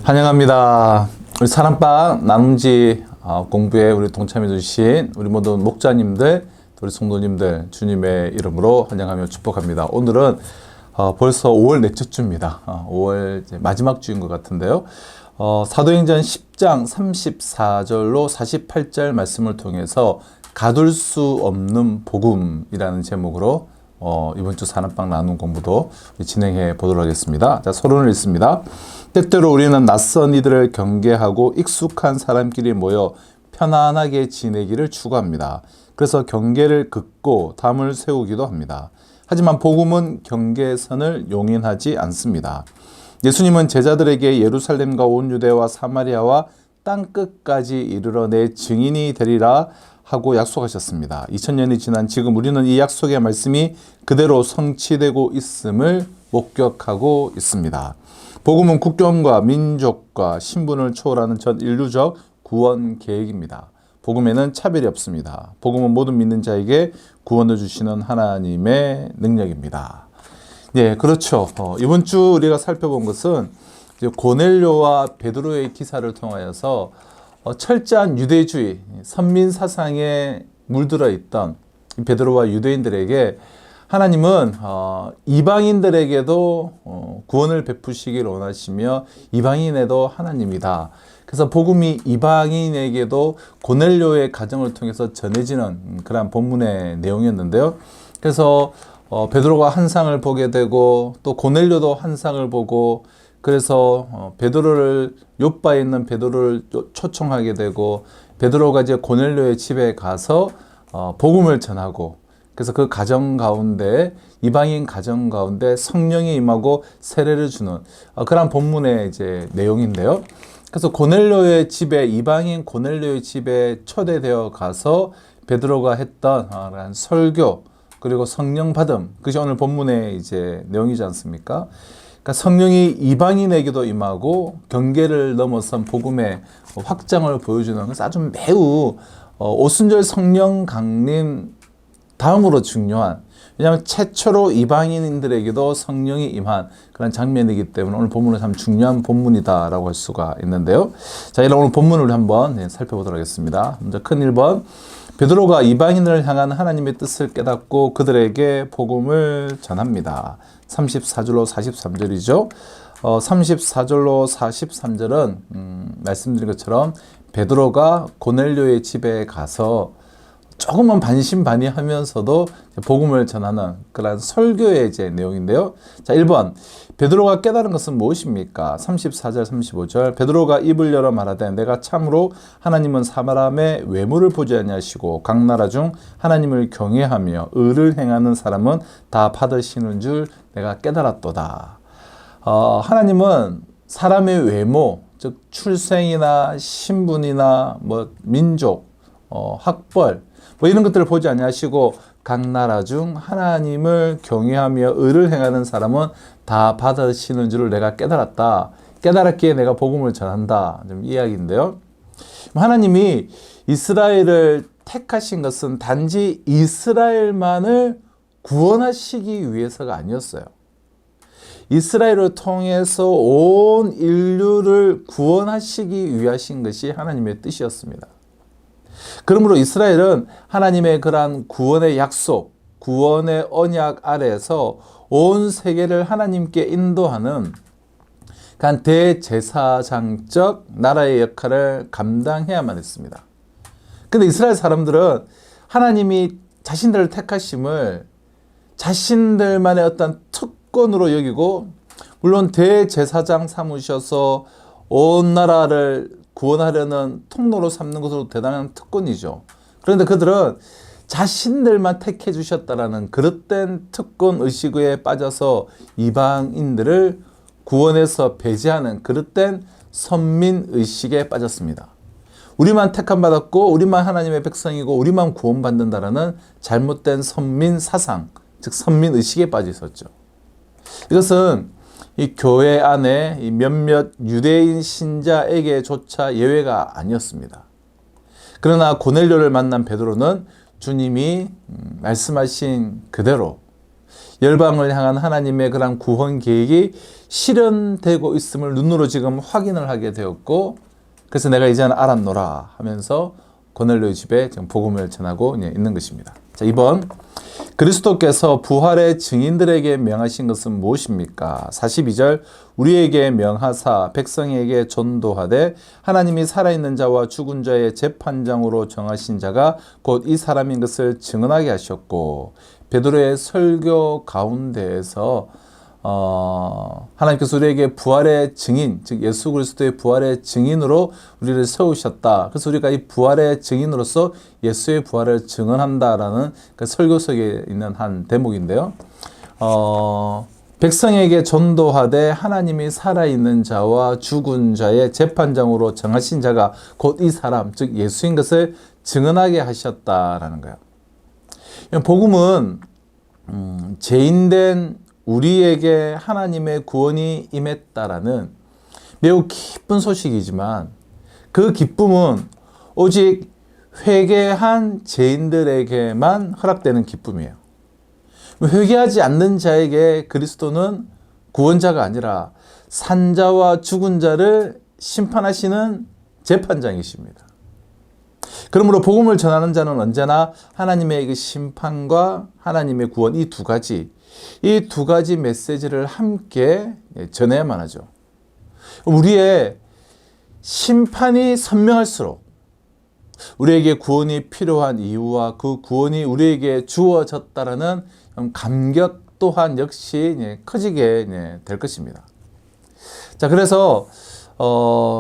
환영합니다. 우리 사랑방 나눔지 공부에 우리 동참해 주신 우리 모든 목자님들, 우리 성도님들 주님의 이름으로 환영하며 축복합니다. 오늘은 벌써 5월 넷째 주입니다. 5월 이제 마지막 주인 것 같은데요. 사도행전 10장 34절로 48절 말씀을 통해서 가둘 수 없는 복음이라는 제목으로 이번 주 사랑방 나눔 공부도 진행해 보도록 하겠습니다. 자, 서론을 읽습니다. 때때로 우리는 낯선 이들을 경계하고 익숙한 사람끼리 모여 편안하게 지내기를 추구합니다. 그래서 경계를 긋고 담을 세우기도 합니다. 하지만 복음은 경계선을 용인하지 않습니다. 예수님은 제자들에게 예루살렘과 온 유대와 사마리아와 땅끝까지 이르러 내 증인이 되리라 하고 약속하셨습니다. 2000년이 지난 지금 우리는 이 약속의 말씀이 그대로 성취되고 있음을 목격하고 있습니다. 복음은 국경과 민족과 신분을 초월하는 전 인류적 구원 계획입니다. 복음에는 차별이 없습니다. 복음은 모든 믿는 자에게 구원을 주시는 하나님의 능력입니다. 네, 그렇죠. 이번 주 우리가 살펴본 것은 고넬료와 베드로의 기사를 통하여서 철저한 유대주의, 선민 사상에 물들어 있던 베드로와 유대인들에게 하나님은 이방인들에게도 구원을 베푸시길 원하시며 이방인에도 하나님이다. 그래서 복음이 이방인에게도 고넬료의 가정을 통해서 전해지는 그런 본문의 내용이었는데요. 그래서 베드로가 환상을 보게 되고 또 고넬료도 환상을 보고 그래서 베드로를 욥바에 있는 베드로를 초청하게 되고 베드로가 이제 고넬료의 집에 가서 복음을 전하고 그래서 그 가정 가운데 이방인 가정 가운데 성령이 임하고 세례를 주는 그런 본문의 이제 내용인데요. 그래서 고넬료의 집에 이방인 고넬료의 집에 초대되어 가서 베드로가 했던 설교 그리고 성령 받음 그것이 오늘 본문의 이제 내용이지 않습니까? 그러니까 성령이 이방인에게도 임하고 경계를 넘어선 복음의 확장을 보여주는 것은 아주 매우 오순절 성령 강림 다음으로 중요한 왜냐하면 최초로 이방인들에게도 성령이 임한 그런 장면이기 때문에 오늘 본문은 참 중요한 본문이다라고 할 수가 있는데요. 자, 이런 오늘 본문을 한번 살펴보도록 하겠습니다. 먼저 큰 1번 베드로가 이방인을 향한 하나님의 뜻을 깨닫고 그들에게 복음을 전합니다. 34절로 43절이죠. 34절로 43절은 말씀드린 것처럼 베드로가 고넬료의 집에 가서 조금은 반신반의하면서도 복음을 전하는 그런 설교의 이제 내용인데요. 자, 1번 베드로가 깨달은 것은 무엇입니까? 34절 35절 베드로가 입을 열어 말하되 내가 참으로 하나님은 사람의 외모를 보지 아니하시고 각 나라 중 하나님을 경외하며 의를 행하는 사람은 다 받으시는 줄 내가 깨달았도다. 하나님은 사람의 외모 즉 출생이나 신분이나 민족 학벌 이런 것들을 보지 아니하시고 각 나라 중 하나님을 경외하며 의를 행하는 사람은 다 받으시는 줄을 내가 깨달았다. 깨달았기에 내가 복음을 전한다. 좀 이야기인데요. 하나님이 이스라엘을 택하신 것은 단지 이스라엘만을 구원하시기 위해서가 아니었어요. 이스라엘을 통해서 온 인류를 구원하시기 위하신 것이 하나님의 뜻이었습니다. 그러므로 이스라엘은 하나님의 그러한 구원의 약속, 구원의 언약 아래에서 온 세계를 하나님께 인도하는 그러한 대제사장적 나라의 역할을 감당해야만 했습니다. 그런데 이스라엘 사람들은 하나님이 자신들을 택하심을 자신들만의 어떤 특권으로 여기고 물론 대제사장 삼으셔서 온 나라를 구원하려는 통로로 삼는 것으로 대단한 특권이죠. 그런데 그들은 자신들만 택해 주셨다라는 그릇된 특권 의식에 빠져서 이방인들을 구원해서 배제하는 그릇된 선민 의식에 빠졌습니다. 우리만 택함 받았고 우리만 하나님의 백성이고 우리만 구원받는다라는 잘못된 선민 사상, 즉 선민 의식에 빠져 있었죠. 이것은 이 교회 안에 이 몇몇 유대인 신자에게조차 예외가 아니었습니다. 그러나 고넬료를 만난 베드로는 주님이 말씀하신 그대로 열방을 향한 하나님의 그런 구원 계획이 실현되고 있음을 눈으로 지금 확인을 하게 되었고, 그래서 내가 이제는 알았노라 하면서 고넬료 집에 지금 복음을 전하고 있는 것입니다. 자, 2번, 그리스도께서 부활의 증인들에게 명하신 것은 무엇입니까? 42절, 우리에게 명하사 백성에게 전도하되 하나님이 살아있는 자와 죽은 자의 재판장으로 정하신 자가 곧 이 사람인 것을 증언하게 하셨고, 베드로의 설교 가운데에서 하나님께서 우리에게 부활의 증인, 즉 예수 그리스도의 부활의 증인으로 우리를 세우셨다. 그래서 우리가 이 부활의 증인으로서 예수의 부활을 증언한다라는 그 설교 속에 있는 한 대목인데요. 백성에게 전도하되 하나님이 살아있는 자와 죽은 자의 재판장으로 정하신 자가 곧 이 사람, 즉 예수인 것을 증언하게 하셨다라는 거예요. 복음은 죄인된 우리에게 하나님의 구원이 임했다라는 매우 기쁜 소식이지만, 그 기쁨은 오직 회개한 죄인들에게만 허락되는 기쁨이에요. 회개하지 않는 자에게 그리스도는 구원자가 아니라 산자와 죽은 자를 심판하시는 재판장이십니다. 그러므로 복음을 전하는 자는 언제나 하나님의 그 심판과 하나님의 구원, 이 두 가지 메시지를 함께 전해야만 하죠. 우리의 심판이 선명할수록 우리에게 구원이 필요한 이유와 그 구원이 우리에게 주어졌다라는 감격 또한 역시 커지게 될 것입니다. 자, 그래서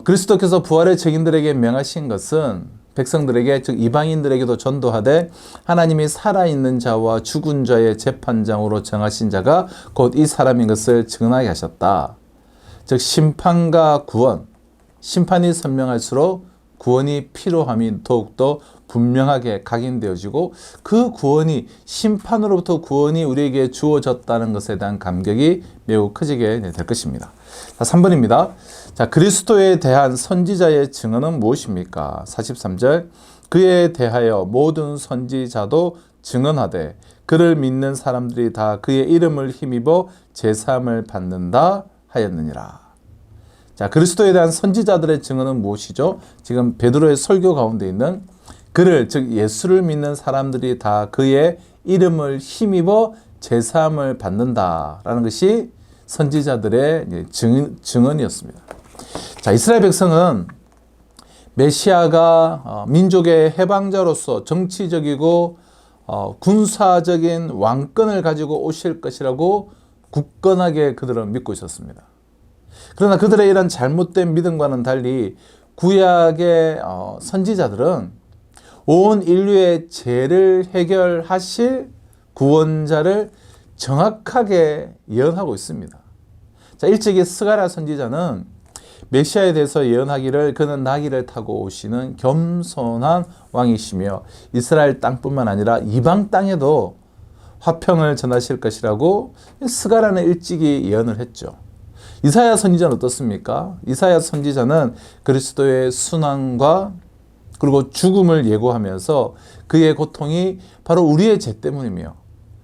그리스도께서 부활의 증인들에게 명하신 것은 백성들에게, 즉 이방인들에게도 전도하되 하나님이 살아있는 자와 죽은 자의 재판장으로 정하신 자가 곧 이 사람인 것을 증언하게 하셨다. 즉 심판과 구원, 심판이 선명할수록 구원이 필요함이 더욱더 분명하게 각인되어지고, 그 구원이, 심판으로부터 구원이 우리에게 주어졌다는 것에 대한 감격이 매우 커지게 될 것입니다. 자, 3번입니다. 자, 그리스도에 대한 선지자의 증언은 무엇입니까? 43절, 그에 대하여 모든 선지자도 증언하되 그를 믿는 사람들이 다 그의 이름을 힘입어 제사함을 받는다 하였느니라. 자, 그리스도에 대한 선지자들의 증언은 무엇이죠? 지금 베드로의 설교 가운데 있는 그를, 즉 예수를 믿는 사람들이 다 그의 이름을 힘입어 제사함을 받는다라는 것이 선지자들의 증언이었습니다. 자, 이스라엘 백성은 메시아가 민족의 해방자로서 정치적이고 군사적인 왕권을 가지고 오실 것이라고 굳건하게 그들은 믿고 있었습니다. 그러나 그들의 이런 잘못된 믿음과는 달리 구약의 선지자들은 온 인류의 죄를 해결하실 구원자를 정확하게 예언하고 있습니다. 자, 일찍이 스가랴 선지자는 메시아에 대해서 예언하기를 그는 나귀를 타고 오시는 겸손한 왕이시며 이스라엘 땅뿐만 아니라 이방 땅에도 화평을 전하실 것이라고 스가랴는 일찍이 예언을 했죠. 이사야 선지자는 어떻습니까? 이사야 선지자는 그리스도의 순환과 그리고 죽음을 예고하면서 그의 고통이 바로 우리의 죄 때문이며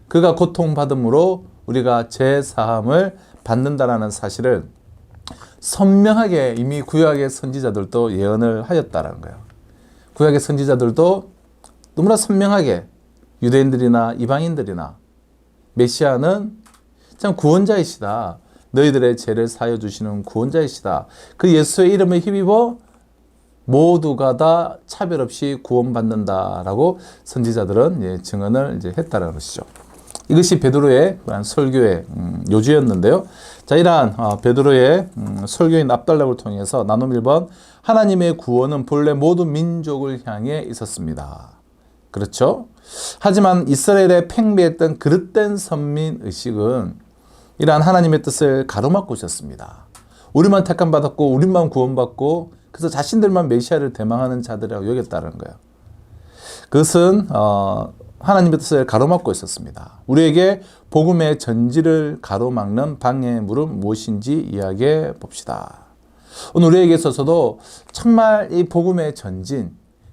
그가 고통받음으로 우리가 죄 사함을 받는다라는 사실을 선명하게 이미 구약의 선지자들도 예언을 하였다라는 거예요. 구약의 선지자들도 너무나 선명하게 유대인들이나 이방인들이나 메시아는 참 구원자이시다. 너희들의 죄를 사하여 주시는 구원자이시다. 그 예수의 이름을 힘입어 모두가 다 차별 없이 구원받는다라고 선지자들은 증언을 했다는 것이죠. 이것이 베드로의 설교의 요지였는데요. 자, 이러한 베드로의 설교인 압달락을 통해서 나눔 1번, 하나님의 구원은 본래 모든 민족을 향해 있었습니다. 그렇죠? 하지만 이스라엘의 팽배했던 그릇된 선민의식은 이러한 하나님의 뜻을 가로막고 있었습니다. 우리만 택함받았고 우리만 구원받고 그래서 자신들만 메시아를 대망하는 자들이라고 여겼다는 거예요. 그것은 하나님의 뜻을 가로막고 있었습니다. 우리에게 복음의 전지를 가로막는 방해물은 무엇인지 이야기해 봅시다. 오늘 우리에게 있어서도 정말 이 복음의 전진,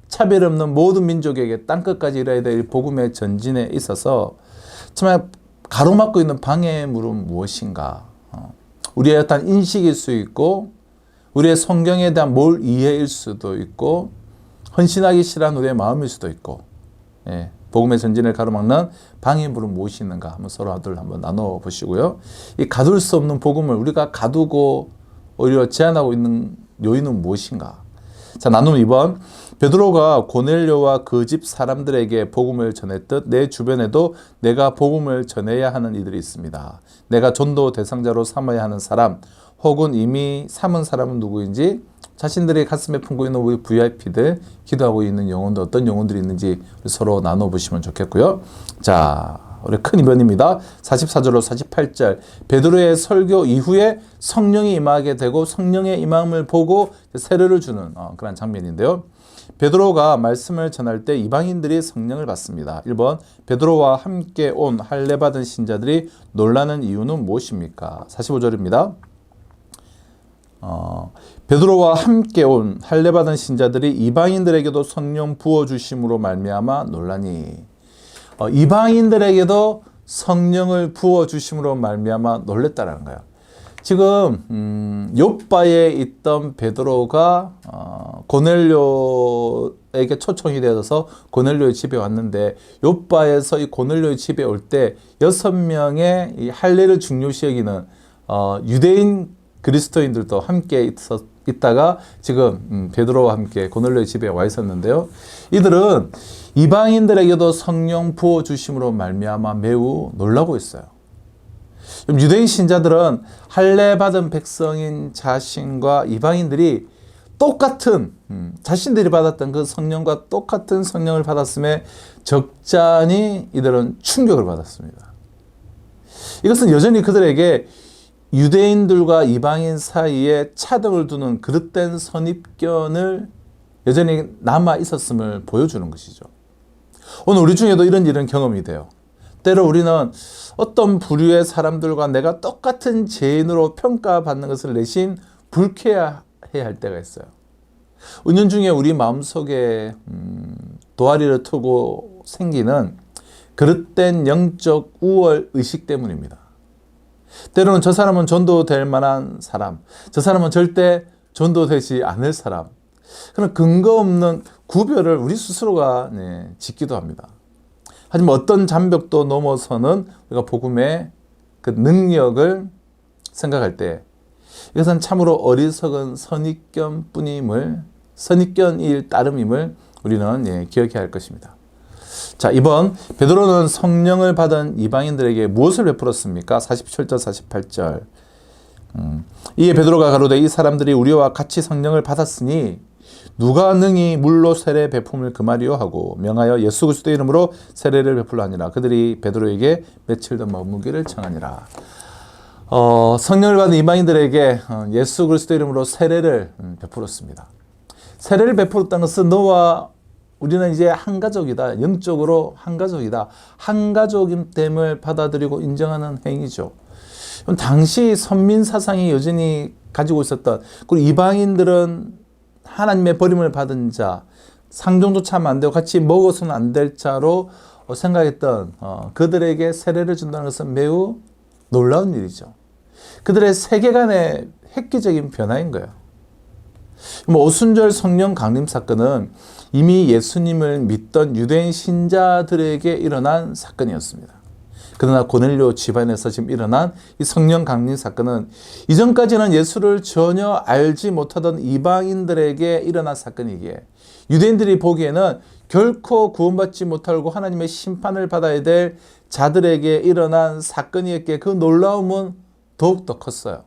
차별 없는 모든 민족에게 땅끝까지 이뤄야 될 복음의 전진에 있어서 정말 가로막고 있는 방해물은 무엇인가? 우리의 어떤 인식일 수 있고 우리의 성경에 대한 몰 이해일 수도 있고 헌신하기 싫어하는 우리의 마음일 수도 있고 복음의 전진을 가로막는 방해물은 무엇이 있는가 한번 서로 한번 나눠보시고요. 이 가둘 수 없는 복음을 우리가 가두고 오히려 제한하고 있는 요인은 무엇인가? 자, 나눔 2번. 베드로가 고넬료와 그 집 사람들에게 복음을 전했듯 내 주변에도 내가 복음을 전해야 하는 이들이 있습니다. 내가 전도 대상자로 삼아야 하는 사람 혹은 이미 삼은 사람은 누구인지 자신들이 가슴에 품고 있는 우리 VIP들, 기도하고 있는 영혼들, 어떤 영혼들이 있는지 서로 나눠보시면 좋겠고요. 자, 우리 큰 이변입니다. 44절로 48절. 베드로의 설교 이후에 성령이 임하게 되고 성령의 임함을 보고 세례를 주는 그런 장면인데요. 베드로가 말씀을 전할 때 이방인들이 성령을 받습니다. 1번, 베드로와 함께 온 할례 받은 신자들이 놀라는 이유는 무엇입니까? 45절입니다. 베드로와 함께 온 할례 받은 신자들이 이방인들에게도 성령 부어 주심으로 말미암아 놀라니. 이방인들에게도 성령을 부어 주심으로 말미암아 놀랬다라는 거예요. 지금 욥바에 있던 베드로가 고넬료에게 초청이 되어서 고넬료의 집에 왔는데 욥바에서 이 고넬료의 집에 올 때 6명의 이 할례를 중요시 여기는 유대인 그리스도인들도 함께 있다가 지금 베드로와 함께 고넬료의 집에 와 있었는데요. 이들은 이방인들에게도 성령 부어 주심으로 말미암아 매우 놀라고 있어요. 유대인 신자들은 할례 받은 백성인 자신과 이방인들이 똑같은 자신들이 받았던 그 성령과 똑같은 성령을 받았음에 적잖이 이들은 충격을 받았습니다. 이것은 여전히 그들에게 유대인들과 이방인 사이에 차등을 두는 그릇된 선입견을 여전히 남아 있었음을 보여주는 것이죠. 오늘 우리 중에도 이런 일은 경험이 돼요. 때로 우리는 어떤 부류의 사람들과 내가 똑같은 죄인으로 평가받는 것을 내심 불쾌해야 할 때가 있어요. 은연중에 우리 마음속에 도화리를 트고 생기는 그릇된 영적 우월 의식 때문입니다. 때로는 저 사람은 전도될 만한 사람, 저 사람은 절대 전도되지 않을 사람, 그런 근거 없는 구별을 우리 스스로가 짓기도 합니다. 하지만 어떤 장벽도 넘어서는 우리가 복음의 그 능력을 생각할 때 이것은 참으로 어리석은 선입견일 따름임을 우리는 기억해야 할 것입니다. 자, 2번, 베드로는 성령을 받은 이방인들에게 무엇을 베풀었습니까? 47절, 48절. 이에 베드로가 가로되 이 사람들이 우리와 같이 성령을 받았으니 누가 능히 물로 세례 베품을 금하리요 하고 명하여 예수 그리스도의 이름으로 세례를 베풀라 하니라. 그들이 베드로에게 며칠 더 머무기를 청하니라. 성령을 받은 이방인들에게 예수 그리스도의 이름으로 세례를 베풀었습니다. 세례를 베풀었다는 것은 너와 우리는 이제 한 가족이다. 영적으로 한 가족이다. 한 가족임됨을 받아들이고 인정하는 행위죠. 당시 선민 사상이 여전히 가지고 있었던, 그리고 이방인들은 하나님의 버림을 받은 자, 상종조차 하면 안 되고 같이 먹어서는 안 될 자로 생각했던 그들에게 세례를 준다는 것은 매우 놀라운 일이죠. 그들의 세계관의 획기적인 변화인 거예요. 오순절 성령 강림 사건은 이미 예수님을 믿던 유대인 신자들에게 일어난 사건이었습니다. 그러나 고넬료 집안에서 지금 일어난 이 성령 강림 사건은 이전까지는 예수를 전혀 알지 못하던 이방인들에게 일어난 사건이기에 유대인들이 보기에는 결코 구원받지 못하고 하나님의 심판을 받아야 될 자들에게 일어난 사건이었기에 그 놀라움은 더욱더 컸어요.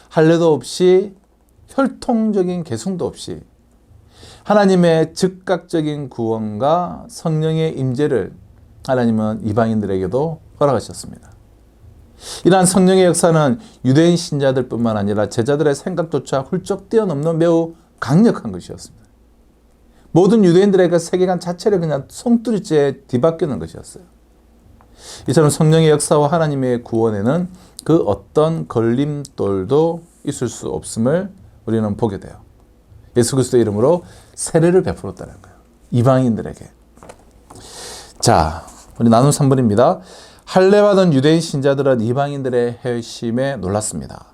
할례도 없이 혈통적인 계승도 없이 하나님의 즉각적인 구원과 성령의 임재를 하나님은 이방인들에게도 허락하셨습니다. 이러한 성령의 역사는 유대인 신자들뿐만 아니라 제자들의 생각조차 훌쩍 뛰어넘는 매우 강력한 것이었습니다. 모든 유대인들의 그 세계관 자체를 그냥 송두리째 뒤바뀌는 것이었어요. 이처럼 성령의 역사와 하나님의 구원에는 그 어떤 걸림돌도 있을 수 없음을 우리는 보게 돼요. 예수 그리스도의 이름으로 세례를 베풀었다는 거예요. 이방인들에게. 자, 우리 나눔 3번입니다. 할례받은 유대인 신자들은 이방인들의 회심에 놀랐습니다.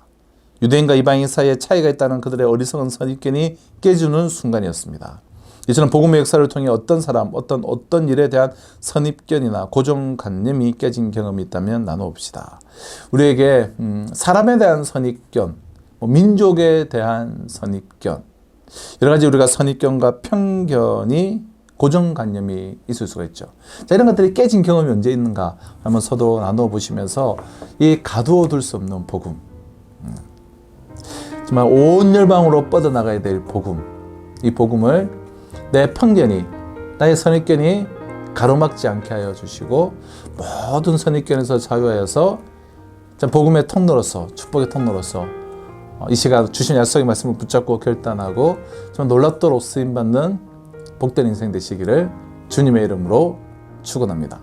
유대인과 이방인 사이에 차이가 있다는 그들의 어리석은 선입견이 깨지는 순간이었습니다. 이처럼 복음의 역사를 통해 어떤 사람, 어떤 일에 대한 선입견이나 고정관념이 깨진 경험이 있다면 나눠봅시다. 우리에게 사람에 대한 선입견, 민족에 대한 선입견, 여러 가지 우리가 선입견과 편견이 고정관념이 있을 수가 있죠. 자, 이런 것들이 깨진 경험이 언제 있는가 한번 서도 나눠 보시면서 이 가두어 둘 수 없는 복음, 정말 온 열방으로 뻗어나가야 될 복음, 이 복음을 내 편견이, 나의 선입견이 가로막지 않게 하여 주시고 모든 선입견에서 자유하여서 복음의 통로로서, 축복의 통로로서 이 시간 주신 약속의 말씀을 붙잡고 결단하고 좀 놀랍도록 쓰임받는 복된 인생 되시기를 주님의 이름으로 축원합니다.